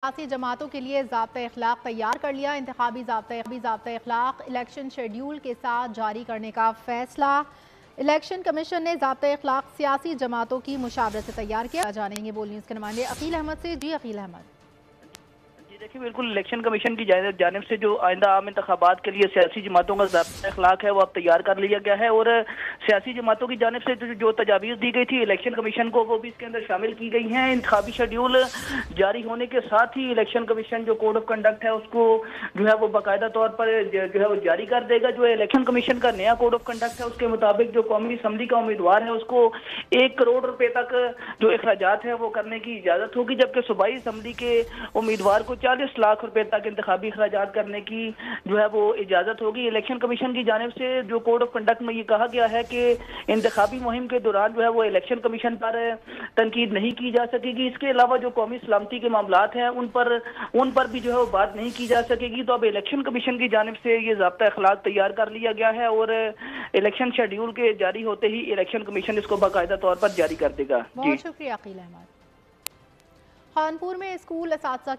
سیاسی جماعتوں کے لیے ضابطۂ اخلاق تیار کر لیا۔ انتخابی ضابطۂ اخلاق الیکشن شیڈیول کے ساتھ جاری کرنے کا فیصلہ۔ الیکشن کمیشن نے ضابطۂ اخلاق سیاسی جماعتوں کی مشاورت سے تیار کیا۔ جانیں گے بول نیوز کے نمائندے عقیل احمد سے۔ جی عقیل احمد، دیکھیں بالکل الیکشن کمیشن کی جانب سے جو آئندہ عام انتخابات کے لیے سیاسی جماعتوں کا ضابطۂ اخلاق ہے وہ اب تیار کر لیا گیا ہے، اور سیاسی جماعتوں کی جانب سے جو تجاویز دی گئی تھی الیکشن کمیشن کو وہ بھی اس کے اندر شامل کی گئی ہیں۔ انتخابی شیڈیول جاری ہونے کے ساتھ ہی الیکشن کمیشن جو کوڈ آف کنڈکٹ ہے اس کو جو ہے وہ باقاعدہ طور پر جو ہے وہ جاری کر دے گا۔ جو الیکشن کمیشن کا نیا کوڈ آف کنڈکٹ ہے اس کے مطابق جو قومی اسمبلی کا امیدوار ہے اس کو 1 کروڑ روپے تک جو اخراجات ہیں وہ کرنے کی اجازت ہوگی، جبکہ صوبائی اسمبلی کے امیدوار کو 40 لاکھ روپے تک انتخابی اخراجات کرنے کی جو ہے وہ اجازت ہوگی۔ الیکشن کمیشن کی جانب سے جو کوڈ آف کنڈکٹ میں یہ کہا گیا ہے کہ انتخابی مہم کے دوران جو ہے وہ الیکشن کمیشن پر تنقید نہیں کی جا سکے گی۔ اس کے علاوہ جو قومی سلامتی کے معاملات ہیں ان پر بھی جو ہے وہ بات نہیں کی جا سکے گی۔ تو اب الیکشن کمیشن کی جانب سے یہ ضابطہ اخلاق تیار کر لیا گیا ہے، اور الیکشن شیڈیول کے جاری ہوتے ہی الیکشن کمیشن اس کو باقاعدہ طور پر جاری کر دے گا۔ بہت شکریہ عقیل احمد۔ خانپور میں اسکول اساتذہ